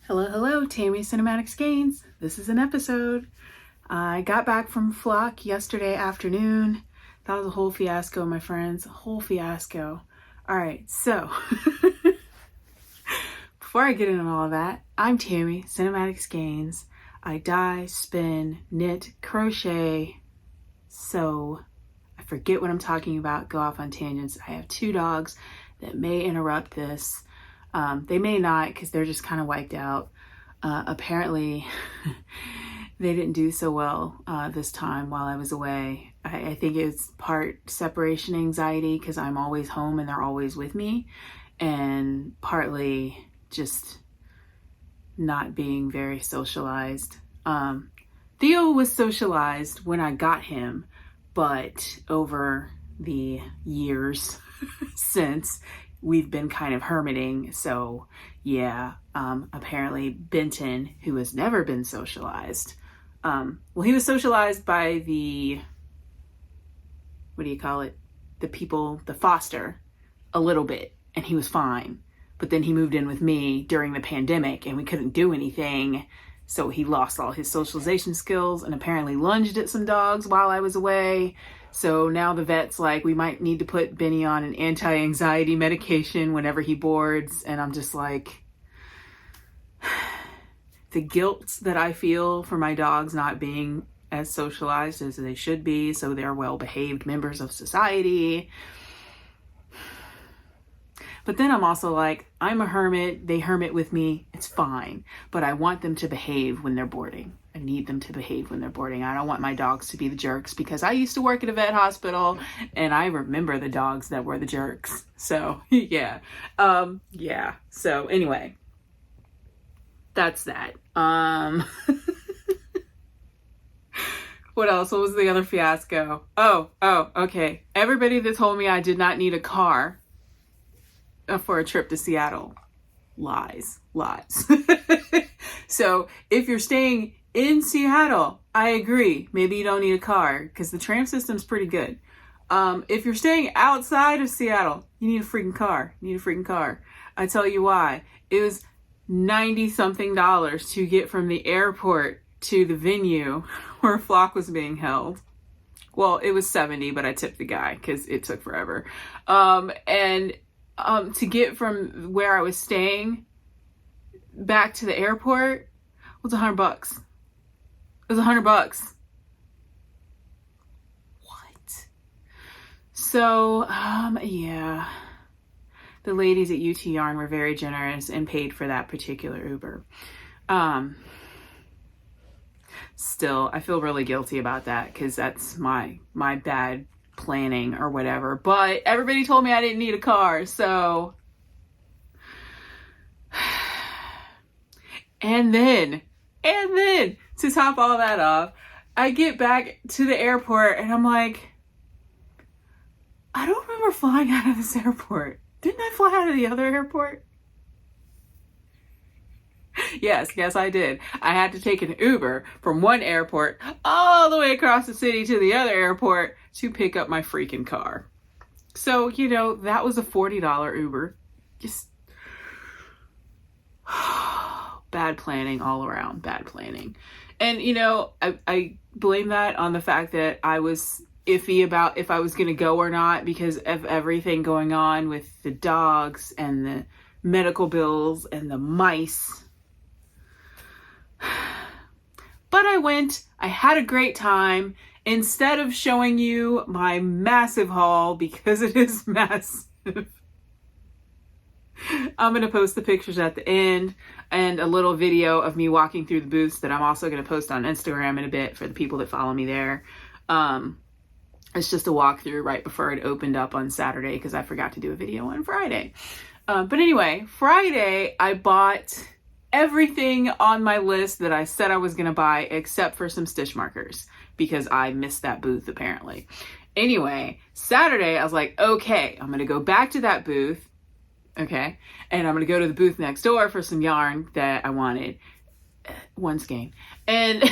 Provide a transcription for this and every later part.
Hello, hello, Tammy Cinematic Skeins. This is an episode. I got back from Flock yesterday afternoon. That was a whole fiasco, my friends. A whole fiasco. All right, so before I get into all of that, I'm Tammy Cinematic Skeins. I dye, spin, knit, crochet, sew. I forget what I'm talking about, go off on tangents. I have 2 dogs that may interrupt this. They may not because they're just kind of wiped out. Apparently, they didn't do so well this time while I was away. I think it's part separation anxiety because I'm always home and they're always with me, and partly just not being very socialized. Theo was socialized when I got him, but over the years since, we've been kind of hermiting. So yeah, apparently Benton, who has never been socialized, he was socialized by the, what do you call it? The people, the foster, a little bit, and he was fine. But then he moved in with me during the pandemic and we couldn't do anything. So he lost all his socialization skills and apparently lunged at some dogs while I was away. So now the vet's like, we might need to put Benny on an anti-anxiety medication whenever he boards. And I'm just like, the guilt that I feel for my dogs not being as socialized as they should be, so they're well-behaved members of society. But then I'm also like, I'm a hermit, they hermit with me, it's fine. But I want them to behave when they're boarding. I need them to behave when they're boarding. I don't want my dogs to be the jerks because I used to work at a vet hospital and I remember the dogs that were the jerks. So yeah. So anyway, that's that. What else? What was the other fiasco? Oh, okay. Everybody that told me I did not need a car for a trip to Seattle, lies. So if you're staying in Seattle, I agree. Maybe you don't need a car because the tram system's pretty good. If you're staying outside of Seattle, you need a freaking car. I tell you why. It was $90 something to get from the airport to the venue where Flock was being held. Well, it was 70, but I tipped the guy because it took forever. And to get from where I was staying back to the airport was $100. It was $100. What? So, yeah. The ladies at UT Yarn were very generous and paid for that particular Uber. Still, I feel really guilty about that because that's my bad planning or whatever. But everybody told me I didn't need a car, so. And then, to top all that off, I get back to the airport and I'm like, I don't remember flying out of this airport. Didn't I fly out of the other airport? Yes, I did. I had to take an Uber from one airport all the way across the city to the other airport to pick up my freaking car. So, that was a $40 Uber. Just bad planning all around, bad planning. And, I blame that on the fact that I was iffy about if I was going to go or not because of everything going on with the dogs and the medical bills and the mice. But I went, I had a great time. Instead of showing you my massive haul, because it is massive, I'm going to post the pictures at the end and a little video of me walking through the booths that I'm also going to post on Instagram in a bit for the people that follow me there. It's just a walkthrough right before it opened up on Saturday because I forgot to do a video on Friday. But anyway, Friday I bought everything on my list that I said I was going to buy except for some stitch markers because I missed that booth apparently. Anyway, Saturday I was like, okay, I'm going to go back to that booth. Okay. And I'm going to go to the booth next door for some yarn that I wanted. One skein. And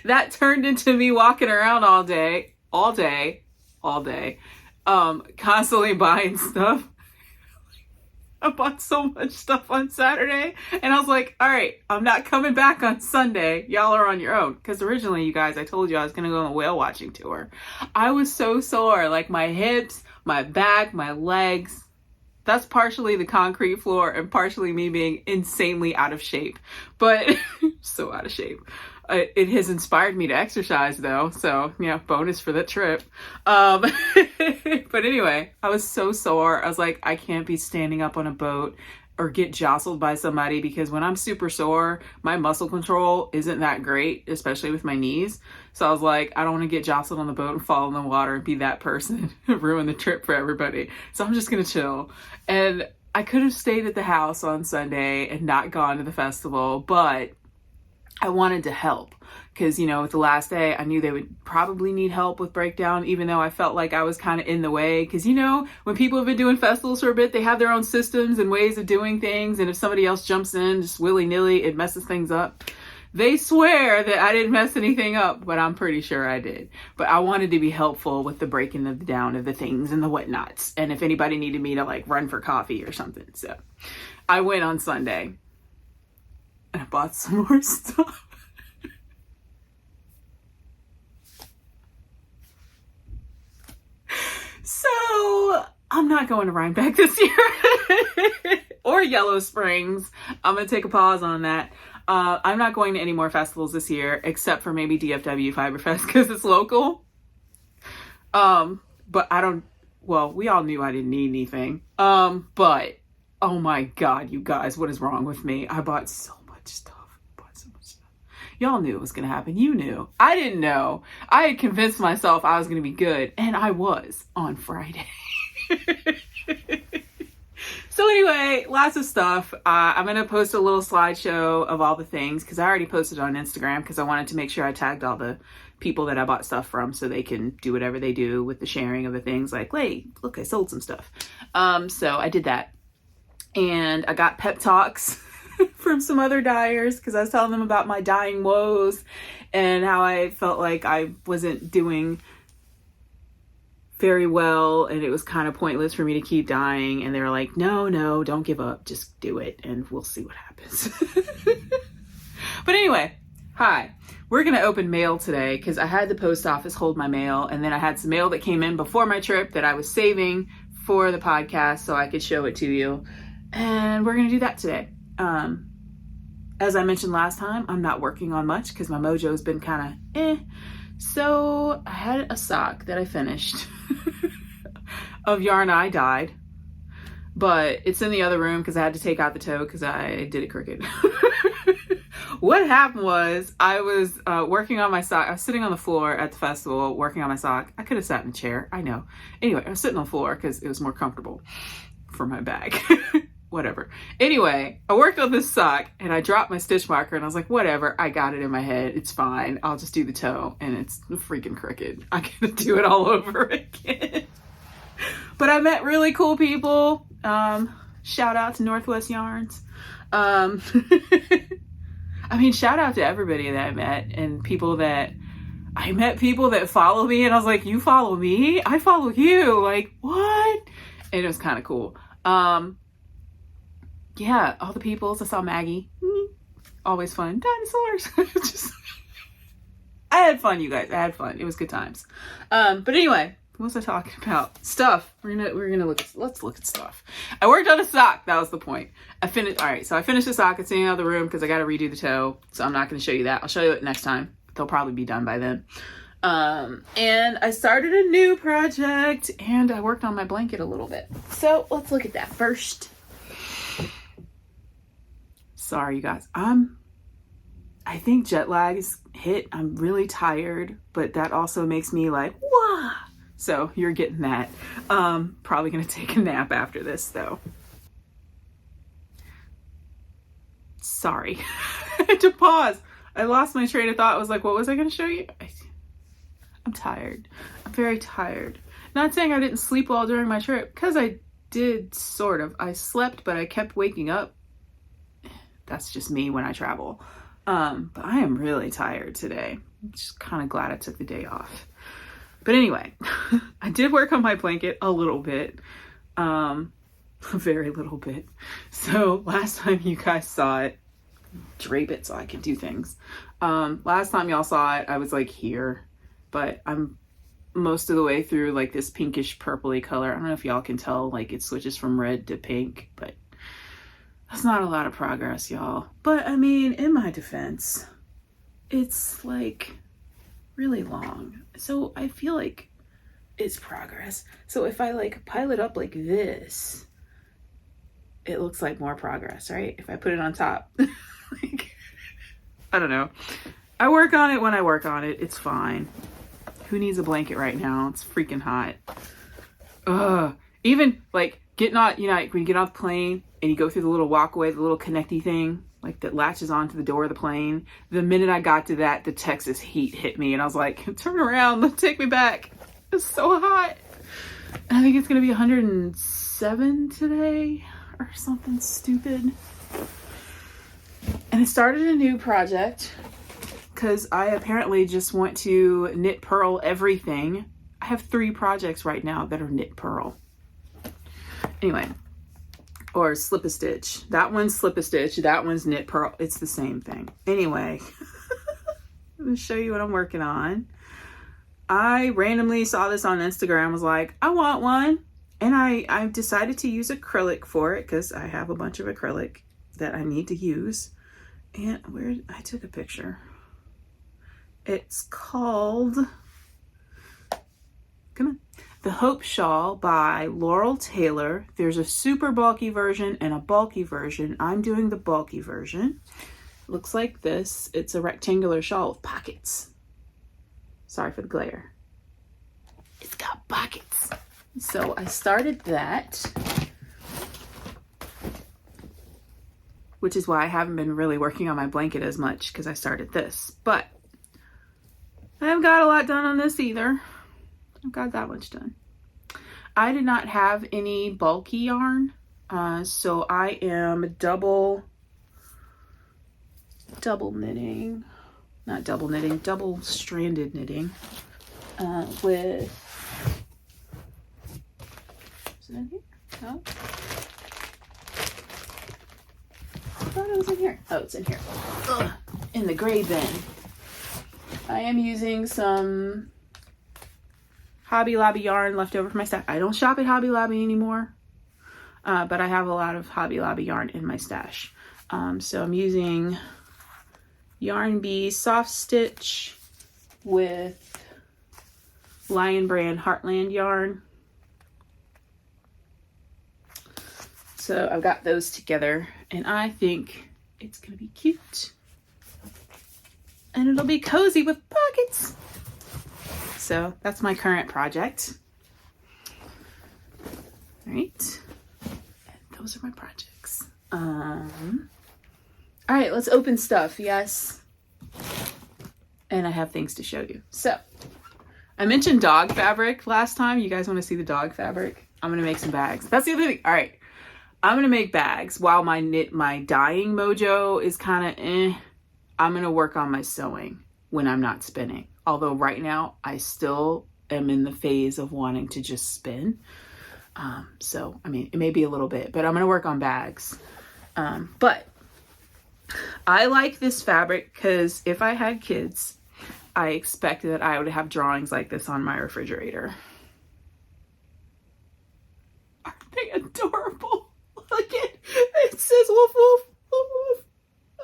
that turned into me walking around all day, constantly buying stuff. I bought so much stuff on Saturday, and I was like, all right, I'm not coming back on Sunday. Y'all are on your own. Because originally, you guys, I told you I was going to go on a whale watching tour. I was so sore, like my hips, my back, my legs. That's partially the concrete floor and partially me being insanely out of shape. But so out of shape. It has inspired me to exercise though. So yeah, bonus for the trip. But anyway, I was so sore. I was like, I can't be standing up on a boat or get jostled by somebody, because when I'm super sore, my muscle control isn't that great, especially with my knees. So I was like, I don't want to get jostled on the boat and fall in the water and be that person and ruin the trip for everybody. So I'm just going to chill. And I could have stayed at the house on Sunday and not gone to the festival, but I wanted to help because, you know, with the last day, I knew they would probably need help with breakdown, even though I felt like I was kind of in the way. Because, you know, when people have been doing festivals for a bit, they have their own systems and ways of doing things. And if somebody else jumps in just willy-nilly, it messes things up. They swear that I didn't mess anything up, but I'm pretty sure I did. But I wanted to be helpful with the breaking of the down of the things and the whatnots. And if anybody needed me to like run for coffee or something. So I went on Sunday. And I bought some more stuff. So I'm not going to Rhinebeck this year or Yellow Springs. I'm going to take a pause on that. I'm not going to any more festivals this year, except for maybe DFW Fiberfest because it's local. But I don't, well, we all knew I didn't need anything. But oh my God, you guys, what is wrong with me? I bought so much stuff. Y'all knew it was going to happen. You knew. I didn't know. I had convinced myself I was going to be good, and I was on Friday. So anyway, lots of stuff. I'm going to post a little slideshow of all the things because I already posted it on Instagram because I wanted to make sure I tagged all the people that I bought stuff from so they can do whatever they do with the sharing of the things like, hey, look, I sold some stuff. So I did that. And I got pep talks from some other dyers because I was telling them about my dyeing woes and how I felt like I wasn't doing very well and it was kind of pointless for me to keep dyeing. And they were like, no, don't give up. Just do it and we'll see what happens. But anyway, hi. We're going to open mail today because I had the post office hold my mail, and then I had some mail that came in before my trip that I was saving for the podcast so I could show it to you. And we're going to do that today. As I mentioned last time, I'm not working on much because my mojo's been kind of So I had a sock that I finished of yarn I dyed, but it's in the other room because I had to take out the toe because I did it crooked. What happened was I was working on my sock. I was sitting on the floor at the festival working on my sock. I could have sat in a chair. I know. Anyway, I was sitting on the floor because it was more comfortable for my bag. Whatever. Anyway, I worked on this sock and I dropped my stitch marker and I was like, whatever, I got it in my head. It's fine. I'll just do the toe. And it's freaking crooked. I gotta do it all over again. But I met really cool people. Shout out to Northwest Yarns. I mean, shout out to everybody that I met and people that I met people that follow me and I was like, you follow me? I follow you. Like, what? And it was kind of cool. Yeah, all the peoples. I saw Maggie. Always fun. Dinosaurs. I had fun, you guys. I had fun. It was good times. But anyway, what was I talking about? Stuff. We're gonna let's look at stuff. I worked on a sock. That was the point. I finished the sock. It's in the other room because I got to redo the toe. So I'm not going to show you that. I'll show you it next time. They'll probably be done by then. And I started a new project and I worked on my blanket a little bit. So let's look at that first. Sorry, you guys. I think jet lag is hit. I'm really tired, but that also makes me like, wah. So you're getting that. Probably going to take a nap after this though. Sorry. I had to pause. I lost my train of thought. I was like, what was I going to show you? I'm tired. I'm very tired. Not saying I didn't sleep well during my trip, because I did sort of. I slept, but I kept waking up. That's just me when I travel. But I am really tired today. I'm just kind of glad I took the day off. But anyway, I did work on my blanket a little bit. A very little bit. So last time you guys saw it, drape it so I can do things. Last time y'all saw it, I was like here, but I'm most of the way through like this pinkish purpley color. I don't know if y'all can tell, like it switches from red to pink, but that's not a lot of progress, y'all. But I mean, in my defense, it's like really long. So I feel like it's progress. So if I like pile it up like this, it looks like more progress, right? If I put it on top, like, I don't know. I work on it when I work on it. It's fine. Who needs a blanket right now? It's freaking hot. Ugh. Even like getting on, you know, like when you get off the plane and you go through the little walkway, the little connecty thing, like that latches onto the door of the plane. The minute I got to that, the Texas heat hit me and I was like, turn around, take me back. It's so hot. And I think it's gonna be 107 today or something stupid. And I started a new project because I apparently just want to knit purl everything. I have 3 projects right now that are knit purl. Anyway, or slip a stitch. That one's slip a stitch. That one's knit purl. It's the same thing. Anyway, I'm gonna show you what I'm working on. I randomly saw this on Instagram, was like, I want one. And I decided to use acrylic for it because I have a bunch of acrylic that I need to use. And I took a picture. It's called, come on, The Hope Shawl by Laurel Taylor. There's a super bulky version and a bulky version. I'm doing the bulky version. Looks like this. It's a rectangular shawl with pockets. Sorry for the glare. It's got pockets. So I started that, which is why I haven't been really working on my blanket as much because I started this. But I haven't got a lot done on this either. I've got that much done. I did not have any bulky yarn, so I am double knitting, not double knitting, double stranded knitting with, is it in here? No? I thought it was in here. Oh, it's in here. Ugh, in the gray bin. I am using some Hobby Lobby yarn left over from my stash. I don't shop at Hobby Lobby anymore, but I have a lot of Hobby Lobby yarn in my stash. So I'm using Yarn Bee Soft Stitch with Lion Brand Heartland yarn. So I've got those together and I think it's gonna be cute. And it'll be cozy with pockets. So that's my current project. All right, and those are my projects. All right, let's open stuff, yes. And I have things to show you. So I mentioned dog fabric last time. You guys wanna see the dog fabric? I'm gonna make some bags. That's the other thing. All right, I'm gonna make bags while my dyeing mojo is kind of I'm gonna work on my sewing when I'm not spinning. Although right now I still am in the phase of wanting to just spin. So, I mean, it may be a little bit, but I'm gonna work on bags. But I like this fabric because if I had kids, I expect that I would have drawings like this on my refrigerator. Aren't they adorable? Look at it says woof woof woof woof.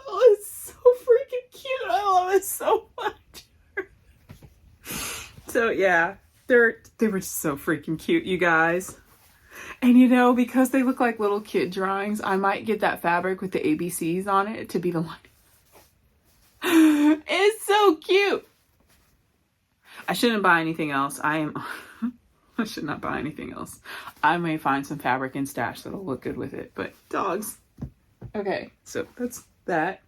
Oh, it's so freaking cute. I love it so much. So yeah, they were just so freaking cute, you guys. And you know, because they look like little kid drawings, I might get that fabric with the ABCs on it to be the one. It's so cute. I shouldn't buy anything else. I should not buy anything else. I may find some fabric in stash that'll look good with it, but dogs. Okay, so that's that.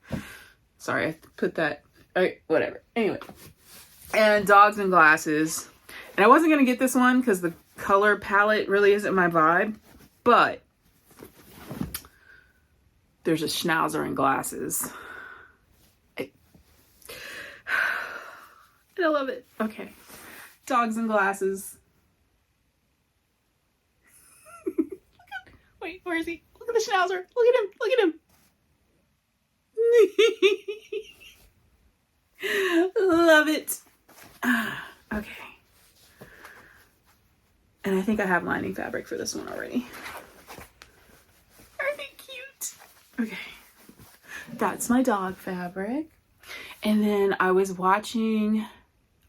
Sorry, I put that. Okay, whatever. Anyway, and dogs and glasses. And I wasn't gonna get this one because the color palette really isn't my vibe, but there's a schnauzer and glasses. I love it. Okay, dogs and glasses. Wait, Where is he? Look at the schnauzer. Look at him. Look at him. Love it. Okay. And I think I have lining fabric for this one already. Aren't they cute? Okay. That's my dog fabric. And then I was watching,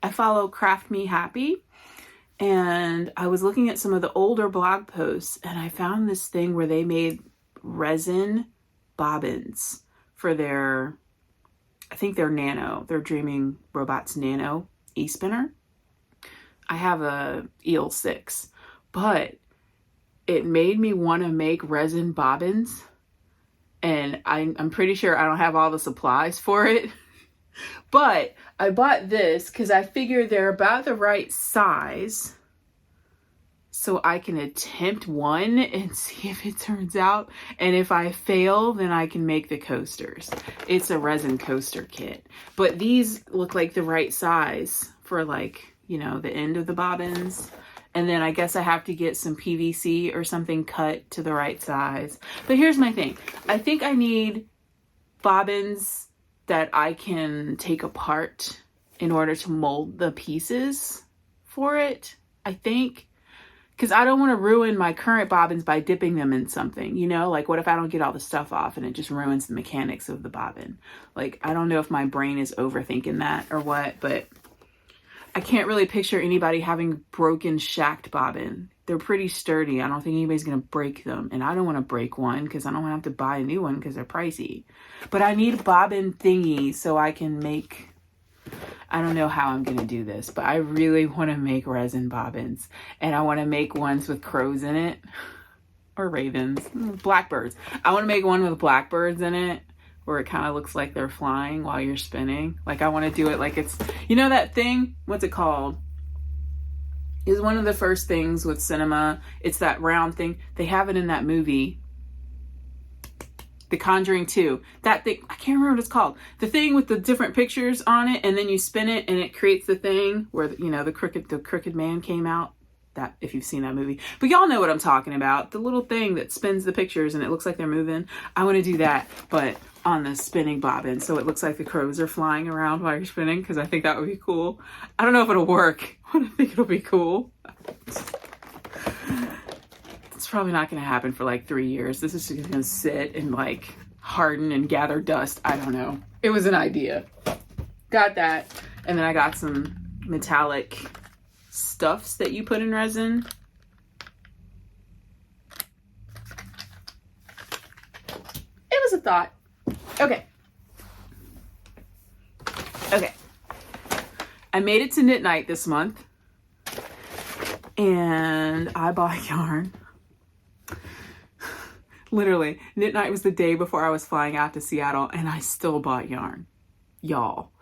I follow Craft Me Happy, and I was looking at some of the older blog posts, and I found this thing where they made resin bobbins for their, I think they're Nano, their Dreaming Robots Nano e-spinner. I have a Eel 6, but it made me want to make resin bobbins, and I'm pretty sure I don't have all the supplies for it. But I bought this because I figured they're about the right size, so I can attempt one and see if it turns out. And if I fail, then I can make the coasters. It's a resin coaster kit. But these look like the right size for, like, you know, the end of the bobbins. And then I guess I have to get some PVC or something cut to the right size. But here's my thing. I think I need bobbins that I can take apart in order to mold the pieces for it, I think. Because I don't want to ruin my current bobbins by dipping them in something, you know? Like, what if I don't get all the stuff off and it just ruins the mechanics of the bobbin? Like, I don't know if my brain is overthinking that or what, but I can't really picture anybody having broken shacked bobbin. They're pretty sturdy. I don't think anybody's going to break them. And I don't want to break one because I don't want to have to buy a new one because they're pricey. But I need a bobbin thingy so I can make, I don't know how I'm going to do this, but I really want to make resin bobbins. And I want to make ones with crows in it. Or ravens. Blackbirds. I want to make one with blackbirds in it, where it kind of looks like they're flying while you're spinning. Like, I want to do it like it's, you know that thing? What's it called? Is one of the first things with cinema. It's that round thing. They have it in that movie, The Conjuring 2. That thing, I can't remember what it's called. The thing with the different pictures on it, and then you spin it and it creates the thing where, you know, the crooked man came out. That, if you've seen that movie. But y'all know what I'm talking about. The little thing that spins the pictures and it looks like they're moving. I want to do that, but on the spinning bobbin, so it looks like the crows are flying around while you're spinning, because I think that would be cool. I don't know if it'll work, but I think it'll be cool. It's probably not going to happen for like 3 years. This is just going to sit and like harden and gather dust. I don't know. It was an idea. Got that. And then I got some metallic stuffs that you put in resin. It was a thought. Okay. I made it to knit night this month, and I bought yarn. Literally, knit night was the day before I was flying out to Seattle, and I still bought yarn, y'all.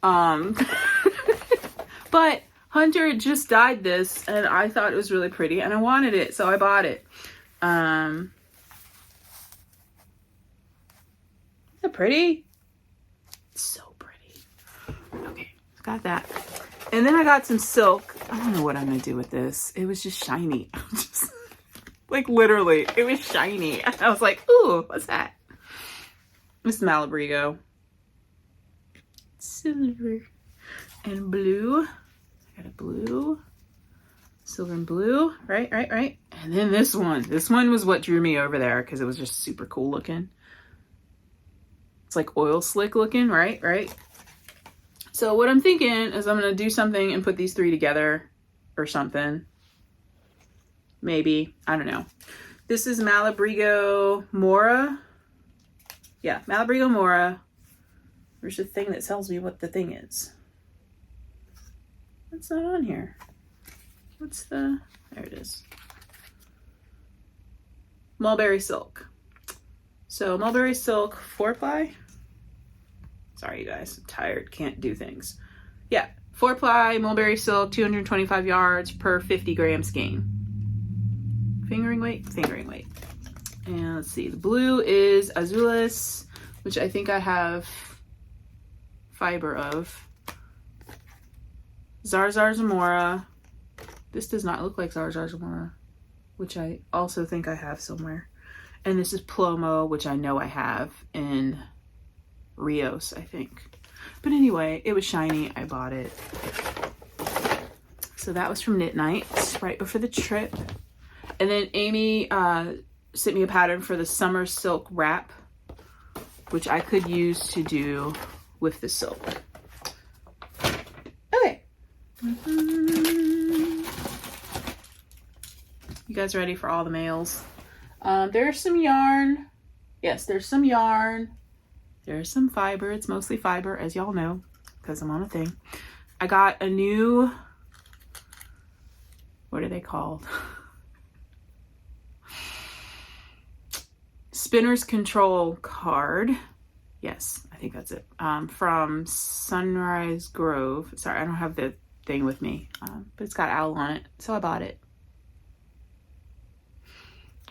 But Hunter just dyed this, and I thought it was really pretty, and I wanted it, so I bought it. Is it pretty? It's so pretty. Okay, got that. And then I got some silk. I don't know what I'm gonna do with this. It was just shiny. Just, like, literally, it was shiny. I was like, ooh, what's that? It's Malabrigo. Silver and blue. I got a blue, silver and blue, right? And then this one was what drew me over there, because it was just super cool looking. It's like oil slick looking, right? So what I'm thinking is I'm going to do something and put these three together or something. Maybe, I don't know. This is Malabrigo Mora. Yeah, Malabrigo Mora. There's a thing that tells me what the thing is. It's not on here. What's the, there it is. Mulberry Silk. So Mulberry Silk 4-ply. Sorry, you guys, I'm tired, can't do things. Yeah, 4-ply Mulberry Silk, 225 yards per 50 gram skein. Fingering weight. And let's see, the blue is Azules, which I think I have fiber of. Zarzar Zamora. This does not look like Zarzar Zamora, which I also think I have somewhere. And this is Plomo, which I know I have in Rios, I think. But anyway, it was shiny. I bought it. So that was from Knit Night right before the trip. And then Amy sent me a pattern for the summer silk wrap, which I could use to do with the silk. Okay. You guys ready for all the mails? There's some yarn. Yes, there's some yarn. There's some fiber. It's mostly fiber, as y'all know, because I'm on a thing. I got a new, what are they called? Spinner's Control card. Yes, I think that's it. From Sunrise Grove. Sorry, I don't have the thing with me, but it's got owl on it, so I bought it.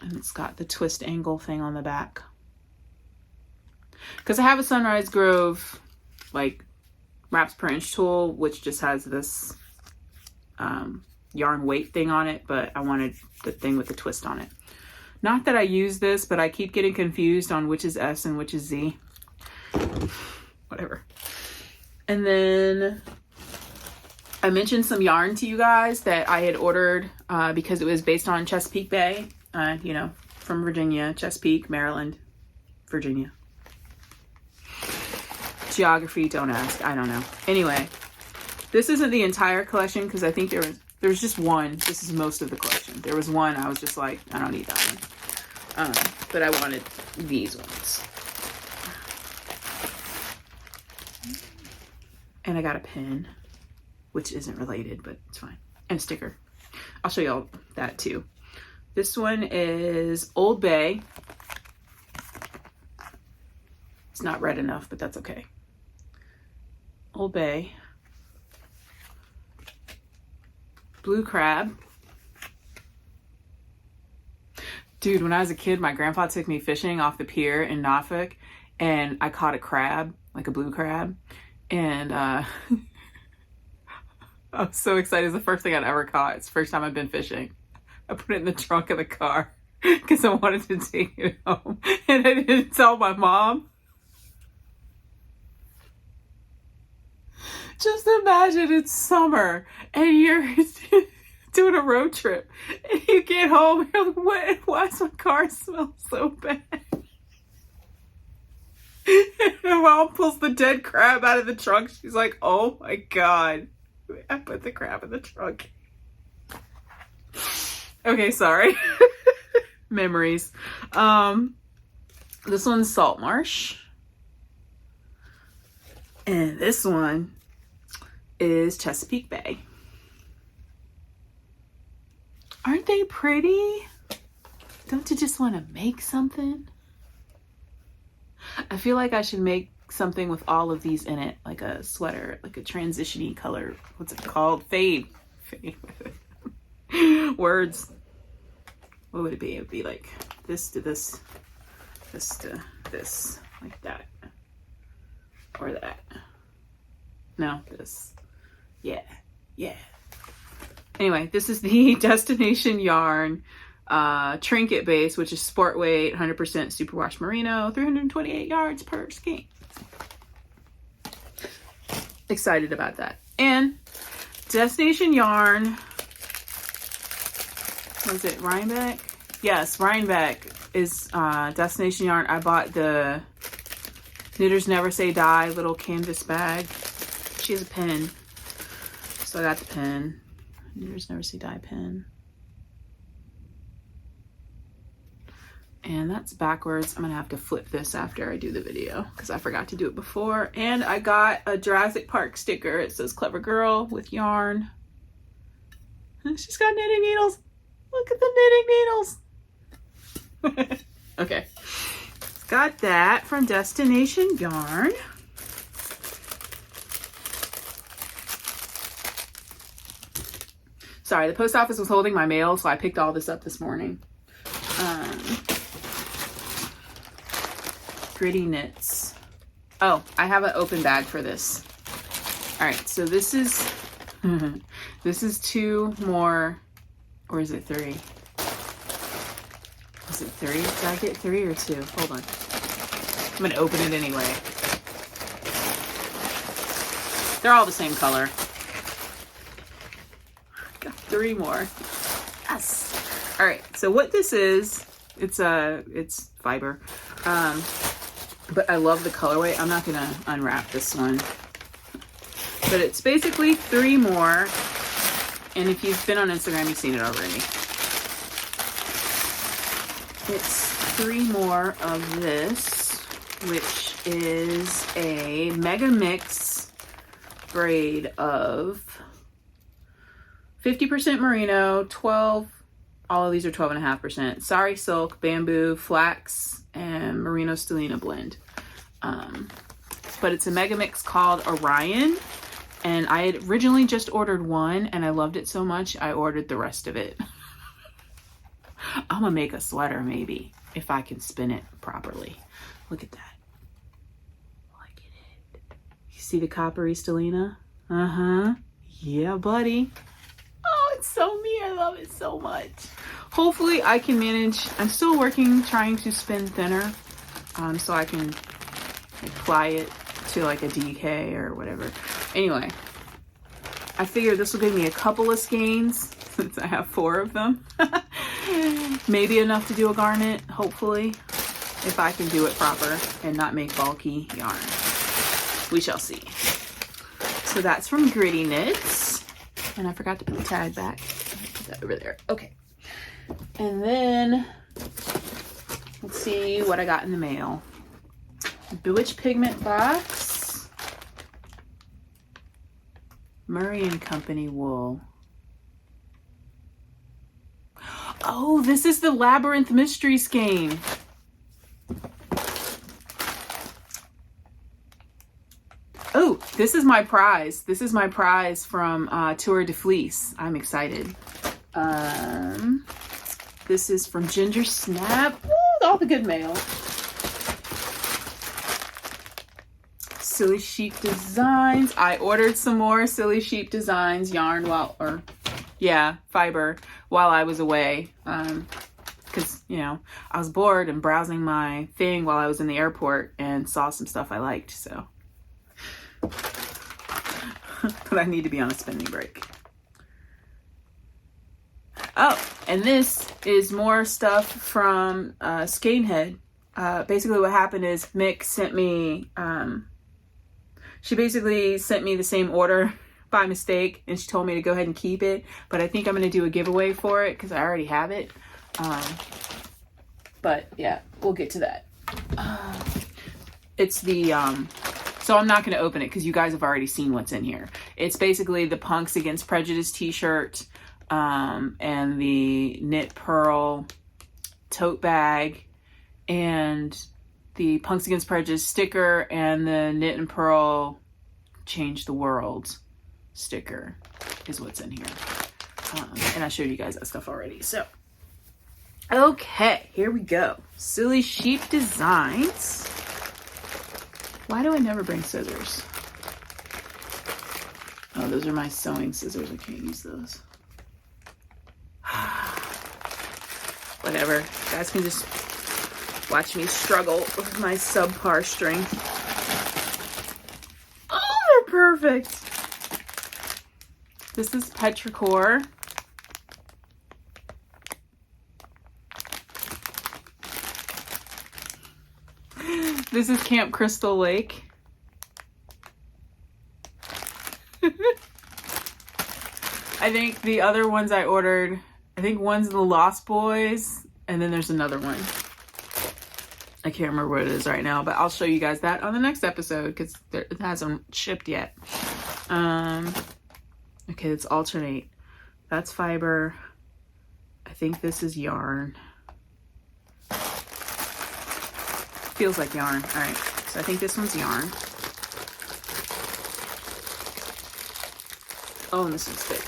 And it's got the twist angle thing on the back. Because I have a Sunrise Grove, like, wraps per inch tool, which just has this yarn weight thing on it, but I wanted the thing with the twist on it. Not that I use this, but I keep getting confused on which is S and which is Z. Whatever. And then I mentioned some yarn to you guys that I had ordered because it was based on Chesapeake Bay. You know, from Virginia, Chesapeake, Maryland, Virginia. Geography, don't ask. I don't know. Anyway, this isn't the entire collection because I think there was just one. This is most of the collection. There was one I was just like, I don't need that one. But I wanted these ones. And I got a pin, which isn't related, but it's fine. And a sticker. I'll show y'all that too. This one is Old Bay. It's not red enough, but that's okay. Old Bay. Blue crab. Dude, when I was a kid, my grandpa took me fishing off the pier in Norfolk, and I caught a crab, like a blue crab. And I was so excited. It's the first thing I'd ever caught. It's the first time I've been fishing. I put it in the trunk of the car because I wanted to take it home. And I didn't tell my mom. Just imagine it's summer and you're doing a road trip and you get home and you're like, what? Why does my car smell so bad? And my mom pulls the dead crab out of the trunk. She's like, oh my God. I put the crab in the trunk. Okay, sorry. Memories. This one's Salt Marsh. And this one is Chesapeake Bay. Aren't they pretty? Don't you just want to make something? I feel like I should make something with all of these in it, like a sweater, like a transition-y color. What's it called? Fade. Words. What would it be? It would be like this to this, this to this, like that, or that. No, this. Yeah, yeah. Anyway, this is the Destination Yarn trinket base, which is sport weight, 100% superwash merino, 328 yards per skein. Excited about that. And Destination Yarn, was it Rhinebeck? Yes, Rhinebeck is Destination Yarn. I bought the Knitters Never Say Die little canvas bag. She has a pen, so I got the pen. Knitters Never Say Die pen. And that's backwards. I'm gonna have to flip this after I do the video because I forgot to do it before. And I got a Jurassic Park sticker. It says Clever Girl with yarn. She's got knitting needles. Look at the knitting needles. Okay. Got that from Destination Yarn. Sorry, the post office was holding my mail, so I picked all this up this morning. Gritty Knits. Oh, I have an open bag for this. All right, so this is this is 2 more, or is it 3? is it 3? Did I get 3 or 2? Hold on. I'm gonna open it anyway. They're all the same color. Got 3 more. Yes. All right. So what this is, it's fiber, but I love the colorway. I'm not gonna unwrap this one, but it's basically 3 more. And if you've been on Instagram, you've seen it already. It's 3 more of this, which is a mega mix braid of 50% merino, 12, all of these are 12.5%, sari silk, bamboo, flax, and merino stellina blend. But it's a mega mix called Orion. And I had originally just ordered one and I loved it so much, I ordered the rest of it. I'm gonna make a sweater maybe, if I can spin it properly. Look at that. Look at it. You see the coppery stellina? Uh-huh. Yeah, buddy. Oh, it's so me. I love it so much. Hopefully I can manage. I'm still working, trying to spin thinner, so I can apply it to like a DK or whatever. Anyway, I figured this will give me a couple of skeins since I have 4 of them. Maybe enough to do a garment, hopefully, if I can do it proper and not make bulky yarn. We shall see. So that's from Gritty Knits. And I forgot to put the tag back. Put that over there. Okay. And then, let's see what I got in the mail. Bewitched Pigment box. Murray and Company wool. Oh, this is the Labyrinth Mystery Skein. Oh, this is my prize. This is my prize from Tour de Fleece. I'm excited. This is from Ginger Snap. Ooh, all the good mail. Silly Sheep Designs. I ordered some more Silly Sheep Designs yarn fiber while I was away. Because, you know, I was bored and browsing my thing while I was in the airport and saw some stuff I liked, so. But I need to be on a spending break. Oh, and this is more stuff from Skein. Basically what happened is Mick sent me, she basically sent me the same order by mistake and she told me to go ahead and keep it, but I think I'm going to do a giveaway for it because I already have it. But yeah, we'll get to that. It's the, so I'm not going to open it because you guys have already seen what's in here. It's basically the Punks Against Prejudice t-shirt, and the Knit Pearl tote bag, and the Punks Against Prejudice sticker, and the Knit and Pearl Change the World sticker is what's in here. And I showed you guys that stuff already. So, okay, here we go. Silly Sheep Designs. Why do I never bring scissors? Oh, those are my sewing scissors. I can't use those. Whatever. You guys can just watch me struggle with my subpar strength. Oh, they're perfect. This is Petrichor. This is Camp Crystal Lake. I think the other ones I ordered, I think one's the Lost Boys, and then there's another one. I can't remember what it is right now, but I'll show you guys that on the next episode because it hasn't shipped yet. Okay, let's alternate. That's fiber. I think this is yarn. Feels like yarn. All right, so I think this one's yarn. Oh, and this one's thick.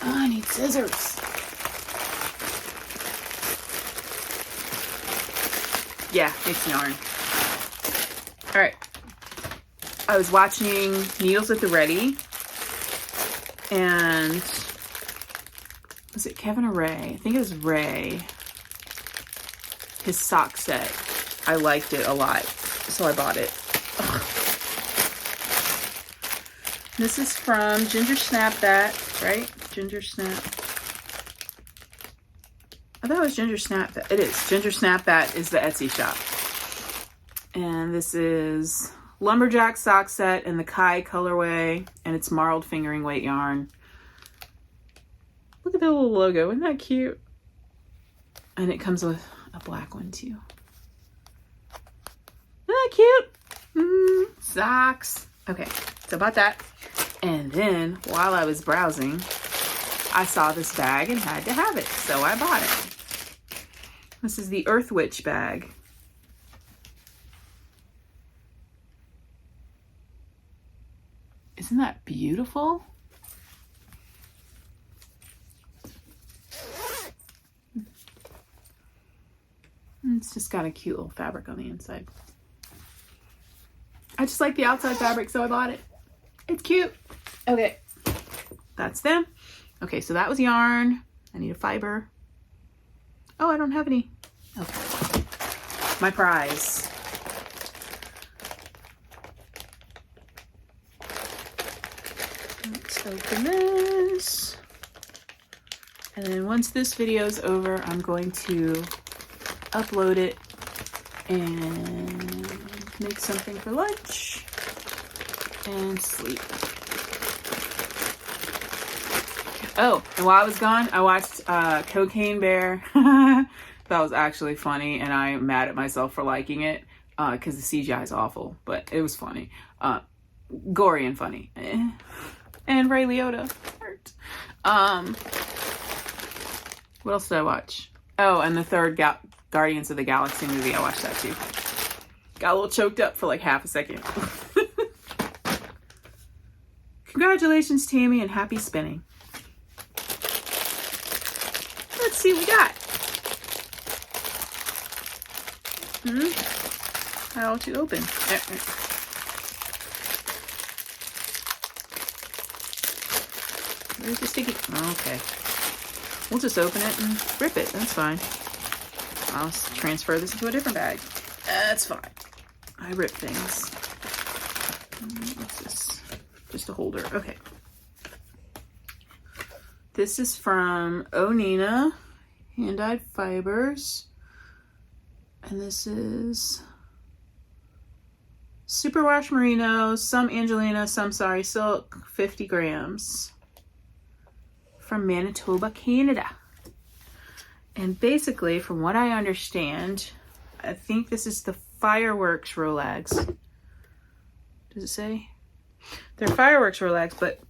Oh, I need scissors. Yeah, it's yarn. All right. I was watching Needles at the Ready, and was it Kevin or Ray? I think it was Ray. his sock set. I liked it a lot, so I bought it. Ugh. This is from Ginger Snap That, right? Ginger Snap. I thought it was Ginger Snap That. It is. Ginger Snap That is the Etsy shop. And this is Lumberjack sock set in the Kai colorway, and it's marled fingering weight yarn. Look at the little logo. Isn't that cute? And it comes with a black one too. Isn't that cute? Socks. Okay, so I bought that. And then while I was browsing, I saw this bag and had to have it, so I bought it. This is the Earth Witch bag. Isn't that beautiful? It's just got a cute little fabric on the inside. I just like the outside fabric, so I bought it. It's cute. Okay, that's them. Okay, so that was yarn. I need a fiber. Oh, I don't have any. Okay. My prize. Let's open this. And then once this video is over, I'm going to upload it and make something for lunch and sleep. Oh, and while I was gone, I watched Cocaine Bear. That was actually funny, and I'm mad at myself for liking it because the CGI is awful, but it was funny. Gory and funny. And Ray Liotta hurt. What else did I watch? Oh, and the third Guardians of the Galaxy movie. I watched that too. Got a little choked up for like half a second. Congratulations, Tammy, and happy spinning. Let's see what we got. How to open. Where's the sticky? Okay. We'll just open it and rip it. That's fine. I'll transfer this into a different bag. That's fine. I rip things. What's this? Just a holder. Okay. This is from Onina Hand-Dyed Fibers. And this is Superwash Merino, some Angelina, some Sari Silk, 50 grams. From Manitoba, Canada. And basically, from what I understand, I think this is the Fireworks Rolex. Does it say? They're Fireworks Rolex, but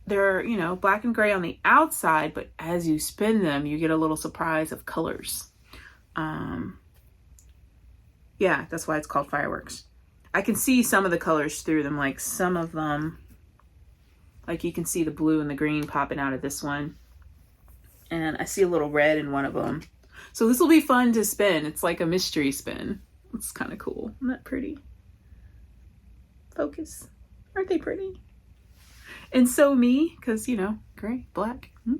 they're, you know, black and gray on the outside, but as you spin them, you get a little surprise of colors. Yeah, that's why it's called Fireworks. I can see some of the colors through them, like some of them, like you can see the blue and the green popping out of this one. And I see a little red in one of them. So this will be fun to spin. It's like a mystery spin. It's kind of cool. Isn't that pretty? Focus. Aren't they pretty? And so me, because, you know, gray, black, a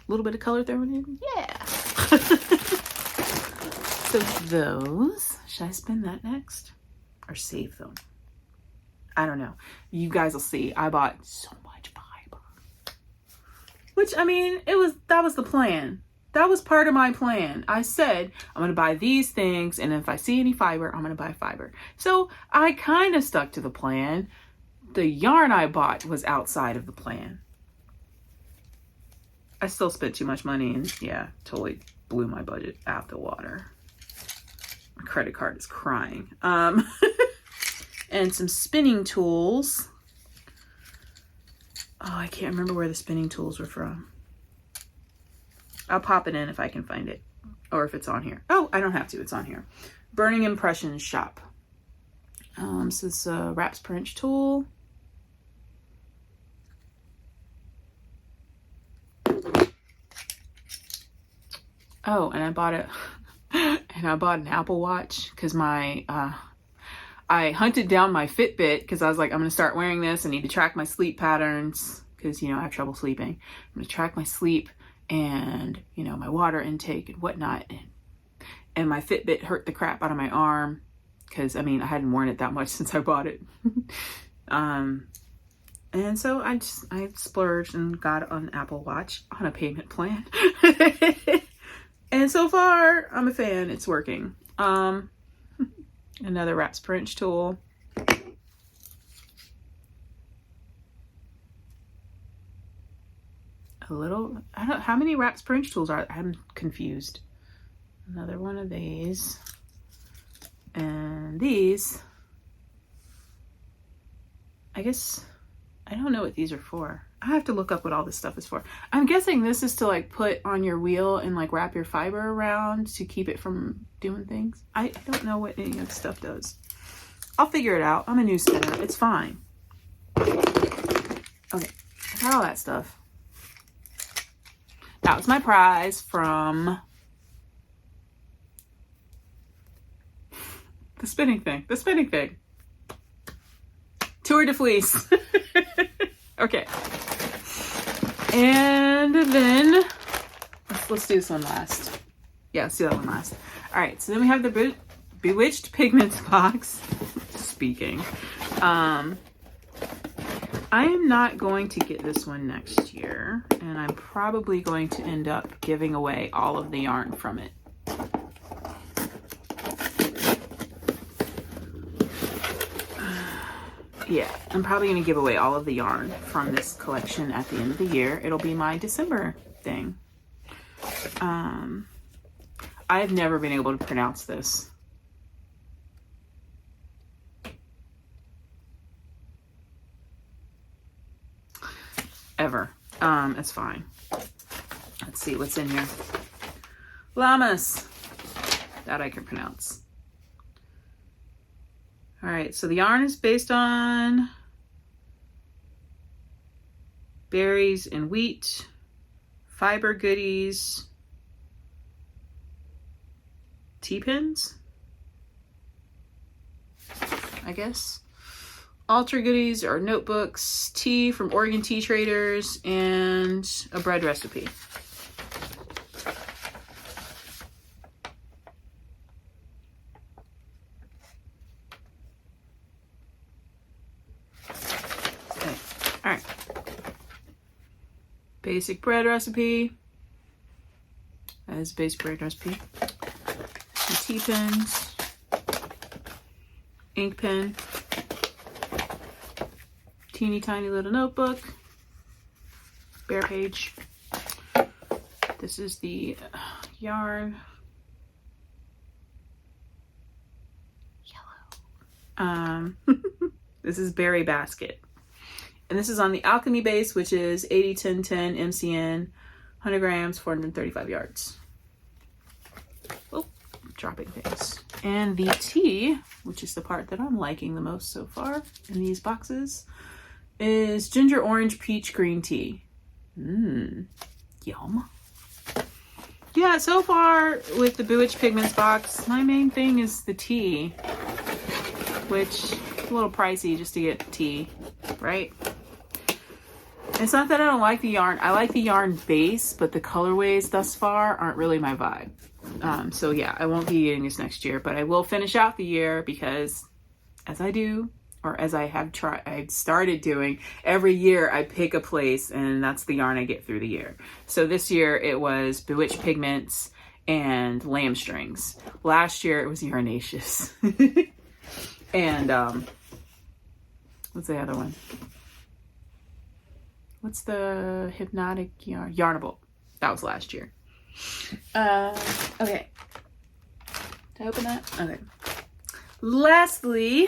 little bit of color thrown in. Yeah. So those, should I spin that next? Or save them? I don't know. You guys will see. I bought so much fiber. Which, I mean, that was the plan. That was part of my plan. I said, I'm going to buy these things, and if I see any fiber, I'm going to buy fiber. So I kind of stuck to the plan. The yarn I bought was outside of the plan. I still spent too much money, and yeah, totally blew my budget out the water. My credit card is crying. And some spinning tools. Oh, I can't remember where the spinning tools were from. I'll pop it in if I can find it. Or if it's on here. Oh, I don't have to. It's on here. Burning Impressions Shop. So it's a wraps per inch tool. Oh, and I bought it. And I bought an Apple Watch because I hunted down my Fitbit because I was like, I'm going to start wearing this. I need to track my sleep patterns because, you know, I have trouble sleeping. I'm going to track my sleep and, you know, my water intake and whatnot. And and my Fitbit hurt the crap out of my arm because, I mean, I hadn't worn it that much since I bought it. And so I splurged and got an Apple Watch on a payment plan. And so far, I'm a fan. It's working. Another wraps per inch tool. I don't know how many wraps per inch tools are. I'm confused. Another one of these. And these, I guess, I don't know what these are for. I have to look up what all this stuff is for. I'm guessing this is to like put on your wheel and like wrap your fiber around to keep it from doing things. I don't know what any of this stuff does. I'll figure it out. I'm a new spinner. It's fine. Okay, I got all that stuff. That was my prize from the spinning thing. Tour de Fleece. Okay. And then let's do this one last. Yeah, let's do that one last. All right, so then we have the Bewitched Pigments box. Speaking. I am not going to get this one next year, and I'm probably going to end up giving away all of the yarn from it. Yeah, I'm probably going to give away all of the yarn from this collection at the end of the year. It'll be my December thing. I've never been able to pronounce this. Ever. It's fine. Let's see what's in here. Llamas. That I can pronounce. All right, so the yarn is based on berries and wheat, fiber goodies, T-pins, I guess. Ultra goodies are notebooks, tea from Oregon Tea Traders, and a bread recipe. Okay, all right. Basic bread recipe. That is basic bread recipe. Some tea pins, ink pen. Teeny tiny little notebook, bare page. This is the yarn. Yellow. This is berry basket. And this is on the alchemy base, which is 80-10-10 MCN, 100 grams, 435 yards. Oh, dropping things. And the tea, which is the part that I'm liking the most so far in these boxes, is ginger orange peach green tea. Yum. Yeah, so far with the Bewitched Pigments box, my main thing is the tea, which is a little pricey just to get tea, right? It's not that I don't like the yarn. I like the yarn base, but the colorways thus far aren't really my vibe. So yeah, I won't be getting this next year, but I will finish out the year because as I do, or as I have I've started doing, every year I pick a place and that's the yarn I get through the year. So this year it was Bewitched Pigments and lamb strings. Last year it was Yarnaceous. And what's the other one? What's the hypnotic yarn? Yarnable. That was last year. Okay. Did I open that? Okay. Lastly,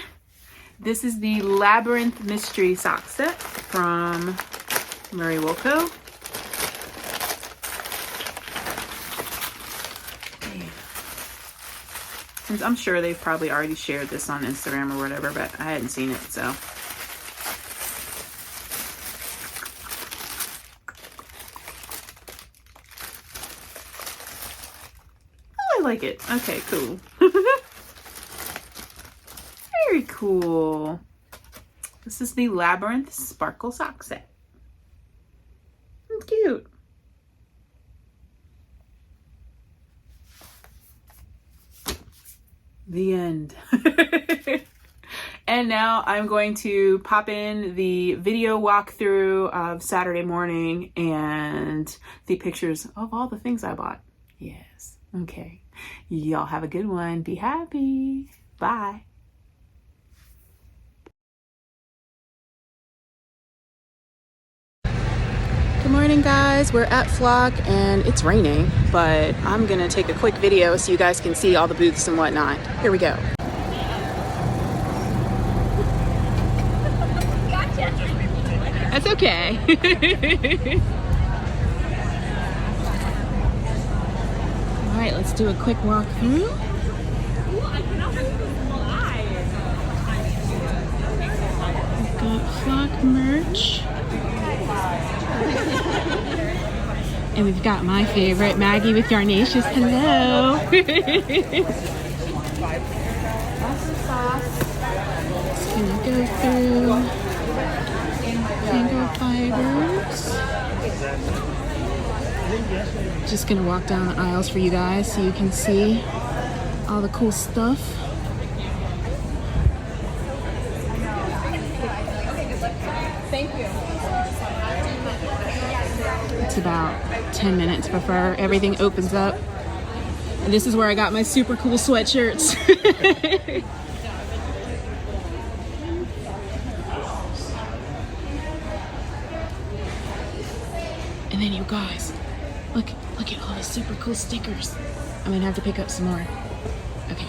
this is the Labyrinth Mystery Sock Set from Murray Wilco. Since I'm sure they've probably already shared this on Instagram or whatever, but I hadn't seen it, so. Oh, I like it. Okay, cool. Very cool. This is the Labyrinth Sparkle Sock Set. Cute. The end. And now I'm going to pop in the video walkthrough of Saturday morning and the pictures of all the things I bought. Yes. Okay. Y'all have a good one. Be happy. Bye. Good morning, guys. We're at Flock and it's raining, but I'm gonna take a quick video so you guys can see all the booths and whatnot. Here we go. That's okay. All right, let's do a quick walk through. We've got Flock merch. And we've got my favorite, Maggie with Yarnaceous. Hello. Just gonna go through Tango Fibers. Just gonna walk down the aisles for you guys so you can see all the cool stuff. Thank you. It's about 10 minutes before everything opens up. And this is where I got my super cool sweatshirts. And then you guys, look at all the super cool stickers. I'm gonna have to pick up some more. Okay.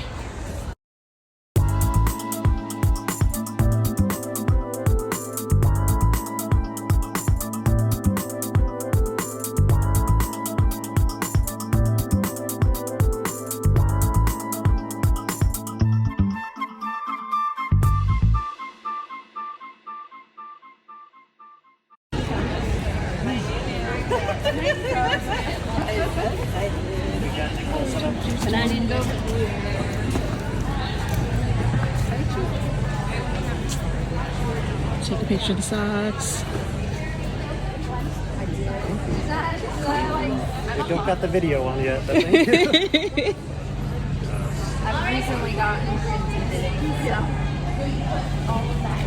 And I didn't go. Take a picture of the socks. We don't got the video on yet, but thank you. I've recently gotten into knitting, so all of that.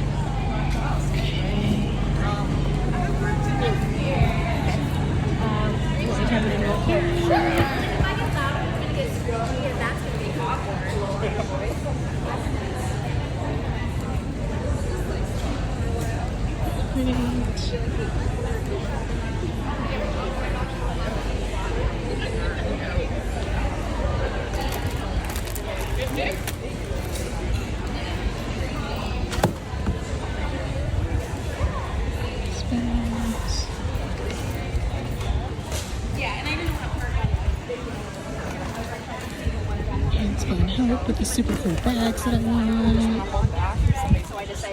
It's gonna help with the super cool bags that I want.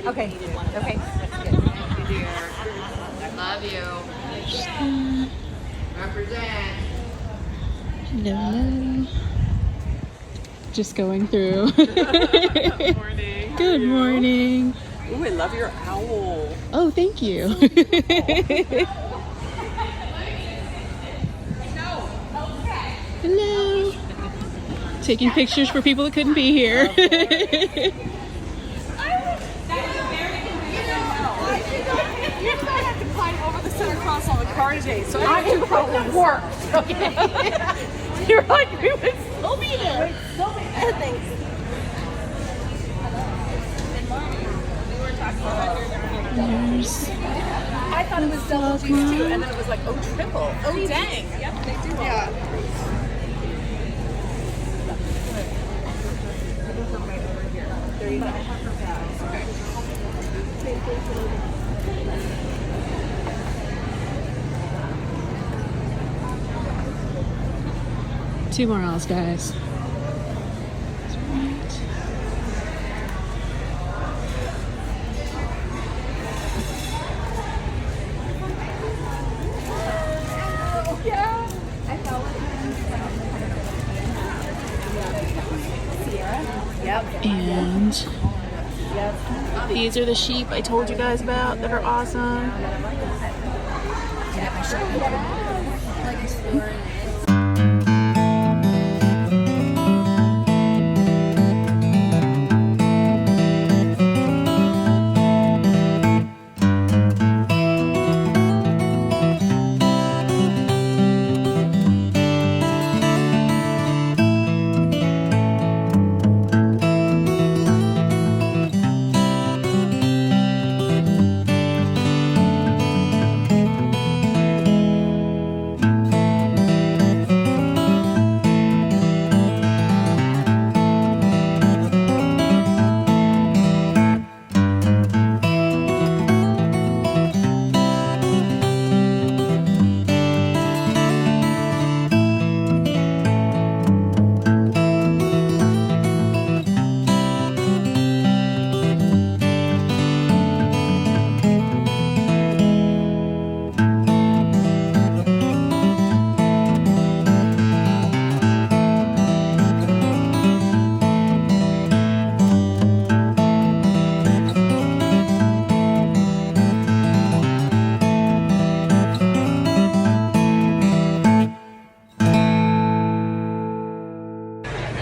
Okay. Okay. Love you. Represent. Hello. Just going through. Good morning. Good morning. Ooh, I love your owl. Oh, thank you. Hello. Taking pictures for people that couldn't be here. You're gonna have to climb over the center cross on the car today, so I do problems. Work. Okay. You're like, we would still be there. Thanks. There's I thought it was double juice too, and then it was like, oh, triple. Oh, dang. Yep, they do. Yeah. There you go. Okay. 2 more aisles, guys. And these are the sheep I told you guys about that are awesome.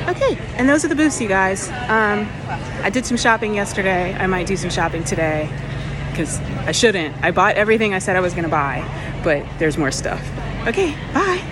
Okay, and those are the booths, you guys. I did some shopping yesterday. I might do some shopping today because I shouldn't. I bought everything I said I was going to buy, but there's more stuff. Okay, bye.